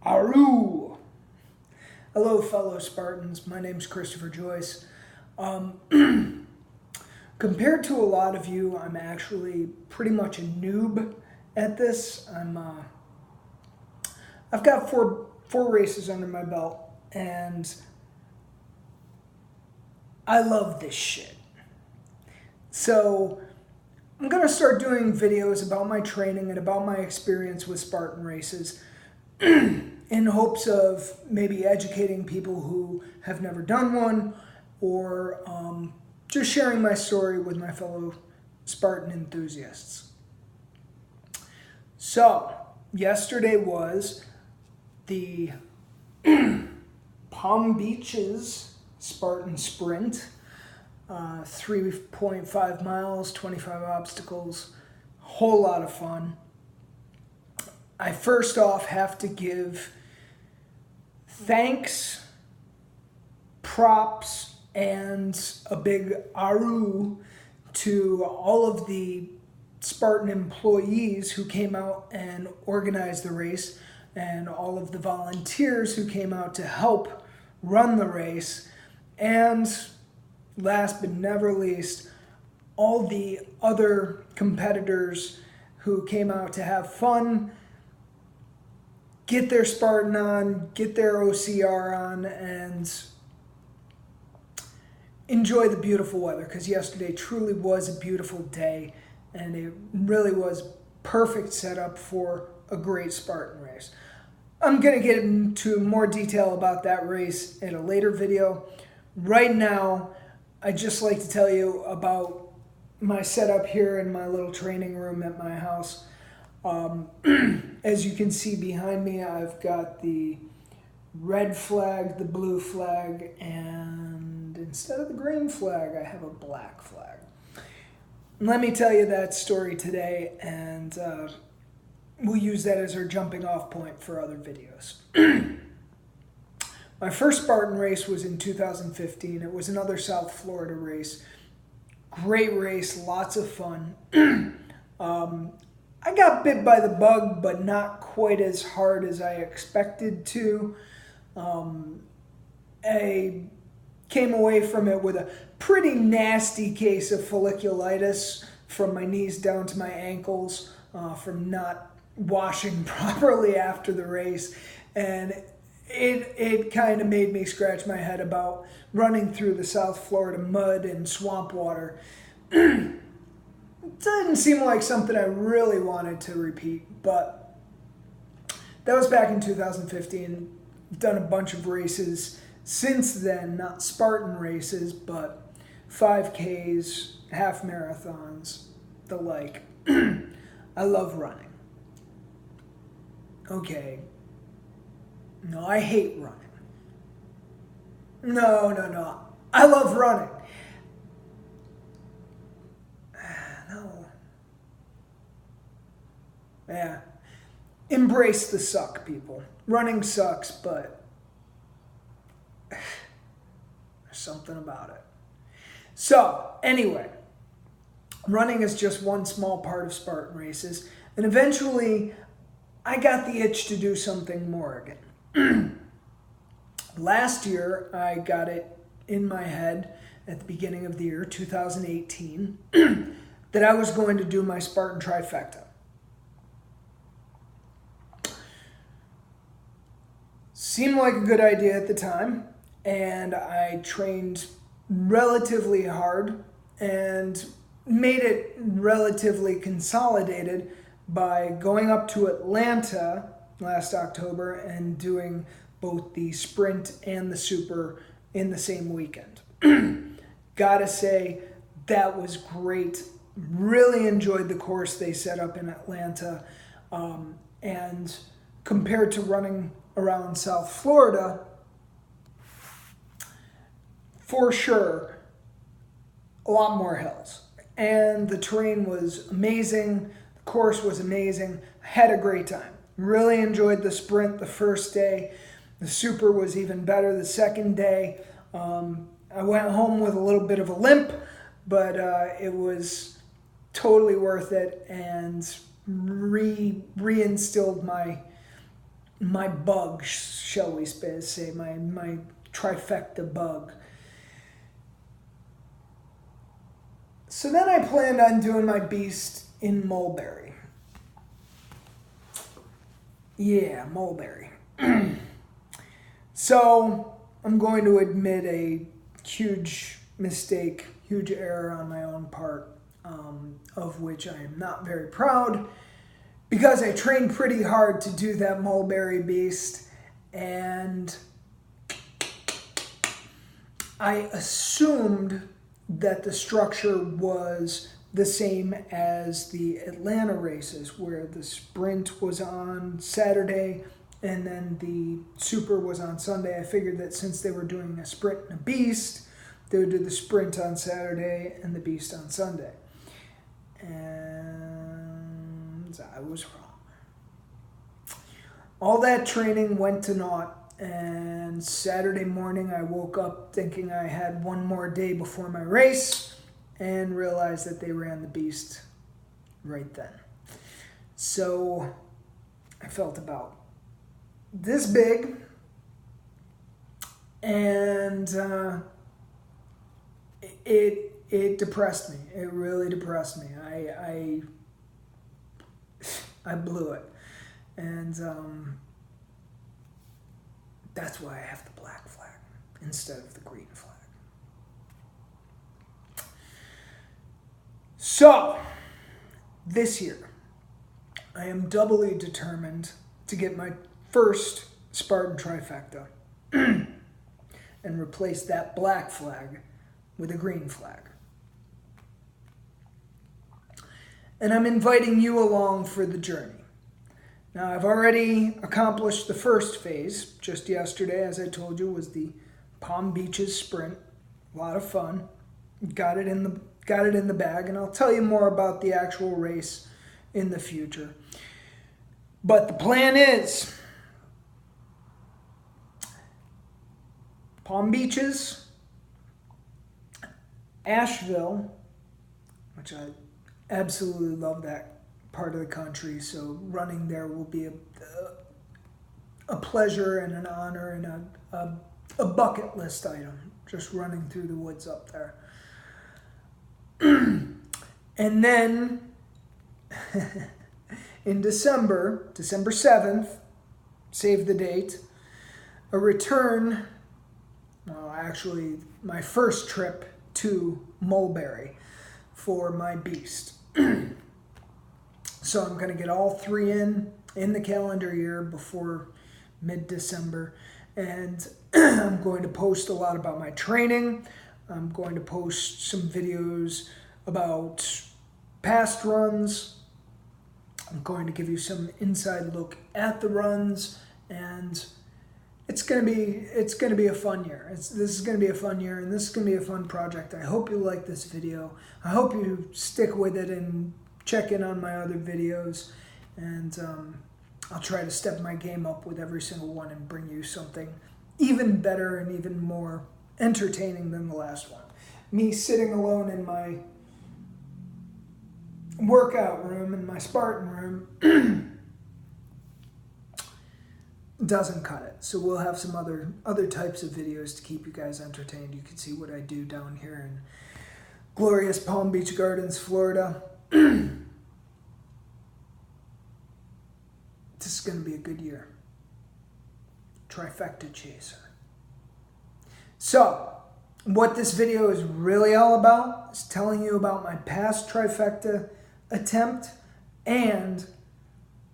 Aru! Hello, fellow Spartans. My name's Christopher Joyce. Compared to a lot of you, I'm actually pretty much a noob at this. I've got four races under my belt, and I love this shit. So I'm gonna start doing videos about my training and about my experience with Spartan races. In hopes of maybe educating people who have never done one, or just sharing my story with my fellow Spartan enthusiasts. So, yesterday was the Palm Beaches Spartan Sprint, 3.5 miles, 25 obstacles, whole lot of fun. I first off have to give thanks, props, and a big aru to all of the Spartan employees who came out and organized the race, and all of the volunteers who came out to help run the race, and last but never least, all the other competitors who came out to have fun, get their Spartan on, get their OCR on, and enjoy the beautiful weather, because yesterday truly was a beautiful day, and it really was perfect setup for a great Spartan race. I'm going to get into more detail about that race in a later video. Right now, I'd just like to tell you about my setup here in my little training room at my house. As you can see behind me, I've got the red flag, the blue flag, and instead of the green flag, I have a black flag. Let me tell you that story today, and we'll use that as our jumping off point for other videos. My first Spartan race was in 2015. It was another South Florida race. Great race, lots of fun. I got bit by the bug, but not quite as hard as I expected to. I came away from it with a pretty nasty case of folliculitis from my knees down to my ankles from not washing properly after the race. And it kind of made me scratch my head about running through the South Florida mud and swamp water. It didn't seem like something I really wanted to repeat, but that was back in 2015. Done a bunch of races since then, not Spartan races, but 5Ks, half marathons, the like. I love running. Okay. No, I hate running. No. I love running. No. Yeah. Embrace the suck, people. Running sucks, but there's something about it. So, anyway, running is just one small part of Spartan races, and eventually I got the itch to do something more again. Last year, I got it in my head at the beginning of the year, 2018, that I was going to do my Spartan Trifecta. Seemed like a good idea at the time, and I trained relatively hard and made it relatively consolidated by going up to Atlanta last October and doing both the sprint and the super in the same weekend. Gotta say, that was great. Really enjoyed the course they set up in Atlanta. And compared to running around South Florida, for sure, a lot more hills. And the terrain was amazing. The course was amazing. I had a great time. Really enjoyed the sprint the first day. The super was even better the second day. I went home with a little bit of a limp, but it was totally worth it, and reinstilled my bug, shall we say, my trifecta bug. So then I planned on doing my beast in Mulberry. Yeah, Mulberry. So I'm going to admit a huge mistake, huge error on my own part, of which I am not very proud, because I trained pretty hard to do that Mulberry beast, and I assumed that the structure was the same as the Atlanta races, where the sprint was on Saturday and then the super was on Sunday. I figured that since they were doing a sprint and a beast, they would do the sprint on Saturday and the beast on Sunday. And I was wrong. All that training went to naught, and Saturday morning I woke up thinking I had one more day before my race and realized that they ran the beast right then. So I felt about this big, and it depressed me. It really depressed me. I blew it, and that's why I have the black flag instead of the green flag. So this year, I am doubly determined to get my first Spartan Trifecta and replace that black flag with a green flag. And I'm inviting you along for the journey. Now, I've already accomplished the first phase. Just yesterday, as I told you, was the Palm Beaches sprint. A lot of fun. Got it in the bag, and I'll tell you more about the actual race in the future. But the plan is Palm Beaches, Asheville, which I absolutely love that part of the country, so running there will be a pleasure and an honor and a bucket list item, just running through the woods up there. And then in December 7th, save the date, a return, well, actually my first trip to Mulberry for my beast. So I'm going to get all three in the calendar year before mid-December, and I'm going to post a lot about my training. I'm going to post some videos about past runs. I'm going to give you some inside look at the runs, and it's going to be a fun year. This is going to be a fun year, and this is going to be a fun project. I hope you like this video. I hope you stick with it and check in on my other videos, and I'll try to step my game up with every single one and bring you something even better and even more entertaining than the last one. Me sitting alone in my workout room, in my Spartan room, doesn't cut it. So we'll have some other types of videos to keep you guys entertained. You can see what I do down here in glorious Palm Beach Gardens, Florida. This is going to be a good year. Trifecta chaser. So, what this video is really all about is telling you about my past trifecta attempt and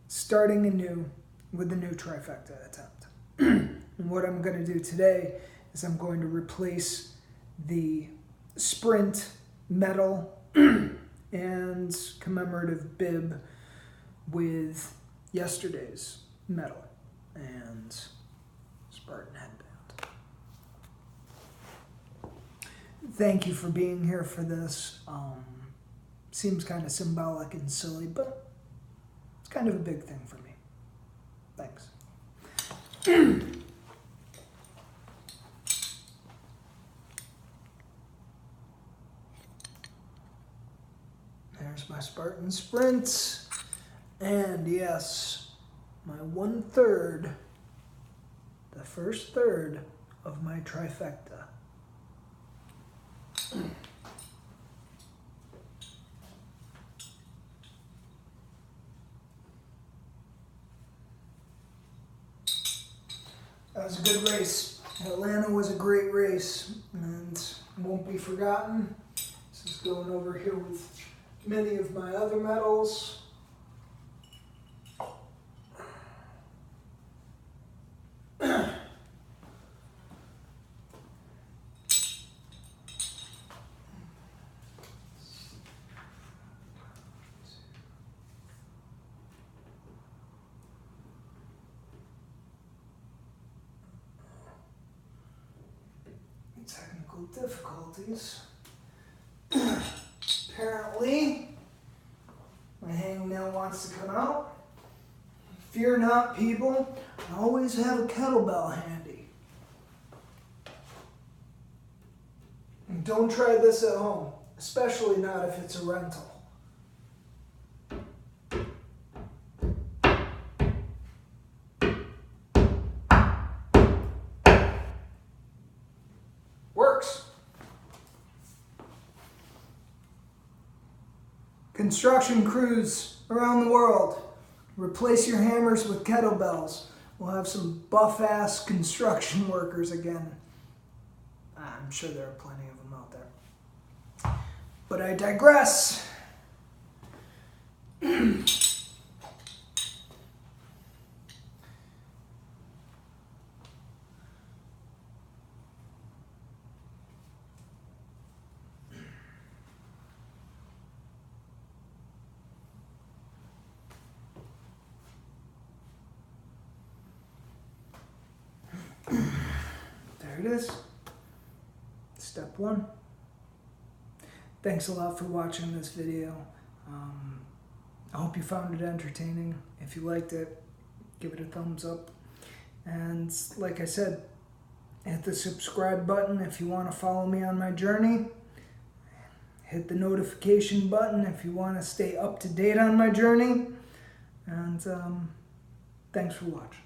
starting anew with the new trifecta attempt. And what I'm going to do today is I'm going to replace the sprint medal and commemorative bib with yesterday's medal and Spartan headband. Thank you for being here for this. Seems kind of symbolic and silly, but it's kind of a big thing for me. Thanks. There's my Spartan sprints. And yes, my 1/3, the first third of my trifecta. That was a good race. Atlanta was a great race and won't be forgotten. This is going over here with many of my other medals. Technical difficulties. Apparently, my hangnail wants to come out. Fear not, people. I always have a kettlebell handy. And don't try this at home, especially not if it's a rental. Works. Construction crews around the world, replace your hammers with kettlebells. We'll have some buff-ass construction workers again. I'm sure there are plenty of them out there. But I digress. There it is. Step 1. Thanks a lot for watching this video. I hope you found it entertaining. If you liked it, give it a thumbs up. And like I said, hit the subscribe button if you want to follow me on my journey. Hit the notification button if you want to stay up to date on my journey. And thanks for watching.